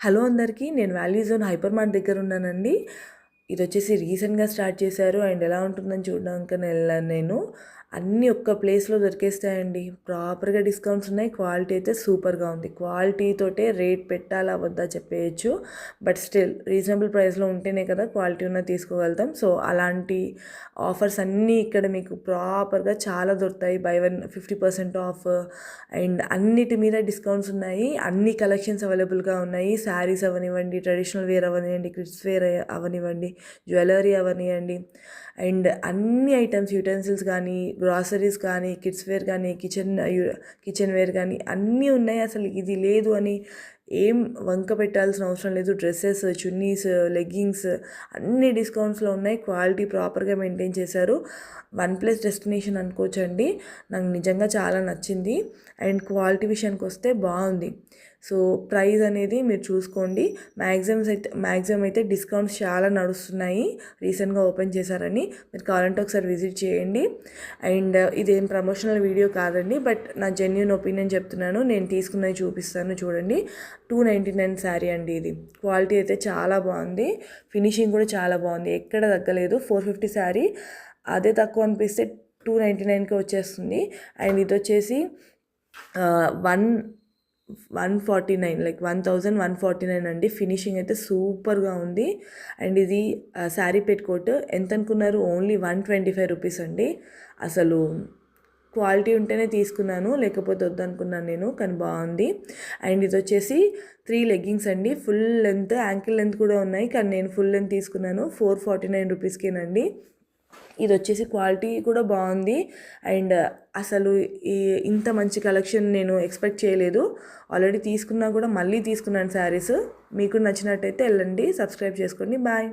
Hello అందరికీ, నేను value zone hyper mart దగ్గర ఉన్నానండి. ఇది వచ్చేసి రీసెంట్గా స్టార్ట్ చేశారు అండ్ ఎలా ఉంటుందని చూడడానికని వెళ్ళాను నేను. అన్నీ ఒక్క ప్లేస్లో దొరికేస్తాయండి. ప్రాపర్గా డిస్కౌంట్స్ ఉన్నాయి. క్వాలిటీ అయితే సూపర్గా ఉంది. క్వాలిటీతోటే రేట్ పెట్టాలా వద్దా చెప్పేయచ్చు. బట్ స్టిల్ రీజనబుల్ ప్రైస్లో ఉంటేనే కదా క్వాలిటీ ఉన్నది తీసుకోగలుగుతాం. సో అలాంటి ఆఫర్స్ అన్నీ ఇక్కడ మీకు ప్రాపర్గా చాలా దొరుకుతాయి. బై 1 50% ఆఫ్ అండ్ అన్నిటి మీద డిస్కౌంట్స్ ఉన్నాయి. అన్ని కలెక్షన్స్ అవైలబుల్గా ఉన్నాయి. శారీస్ అవనివ్వండి, ట్రెడిషనల్ వేర్ అవనివ్వండి, కిడ్స్ వేర్ అవనివ్వండి, జ్యువెలరీ అవనివ్వండి అండ్ అన్ని ఐటమ్స్ యూటెన్సిల్స్ కానీ, గ్రాసరీస్ కానీ, కిడ్స్ వేర్ కానీ, కిచెన్ వేర్ కానీ అన్నీ ఉన్నాయి. అసలు ఇది లేదు అని ఏం వంక పెట్టాల్సిన అవసరం లేదు. డ్రెస్సెస్, చున్నీస్, లెగ్గింగ్స్ అన్ని డిస్కౌంట్స్లో ఉన్నాయి. క్వాలిటీ ప్రాపర్గా మెయింటైన్ చేశారు. వన్ ప్లస్ డెస్టినేషన్ అనుకోవచ్చండి. నాకు నిజంగా చాలా నచ్చింది అండ్ క్వాలిటీ విషయానికి వస్తే బాగుంది. సో ప్రైస్ అనేది మీరు చూసుకోండి. మ్యాక్సిమం అయితే డిస్కౌంట్స్ చాలా నడుస్తున్నాయి. రీసెంట్గా ఓపెన్ చేశారని మీరు కావాలంటే ఒకసారి విజిట్ చేయండి. అండ్ ఇదేం ప్రమోషనల్ వీడియో కాదండి, బట్ నా జెన్యూన్ ఒపీనియన్ చెప్తున్నాను. నేను తీసుకున్నది చూపిస్తాను చూడండి. 299 శారీ అండి. ఇది క్వాలిటీ అయితే చాలా బాగుంది. ఫినిషింగ్ కూడా చాలా బాగుంది. ఎక్కడ తగ్గలేదు. 450 శారీ అదే తక్కువ అనిపిస్తే 299కి వచ్చేస్తుంది. అండ్ ఇది వచ్చేసి 149 లైక్ 1149 అండి. ఫినిషింగ్ అయితే సూపర్గా ఉంది. అండ్ ఇది శారీ పెట్టుకోట్ ఎంత అనుకున్నారు? ఓన్లీ 125 రూపీస్ అండి. అసలు క్వాలిటీ ఉంటేనే తీసుకున్నాను, లేకపోతే వద్దనుకున్నాను నేను, కానీ బాగుంది. అండ్ ఇది వచ్చేసి 3 లెగ్గింగ్స్ అండి. ఫుల్ లెంత్, యాంకిల్ లెంత్ కూడా ఉన్నాయి, కానీ నేను ఫుల్ లెంత్ తీసుకున్నాను. 449 రూపీస్కేనండి. ఇది వచ్చేసి క్వాలిటీ కూడా బాగుంది. అండ్ అసలు ఇంత మంచి కలెక్షన్ నేను ఎక్స్పెక్ట్ చేయలేదు. ఆల్రెడీ తీసుకున్నా కూడా మళ్ళీ తీసుకున్నాను శారీస్. మీకు నచ్చినట్టయితే వెళ్ళండి, సబ్స్క్రైబ్ చేసుకోండి. బాయ్.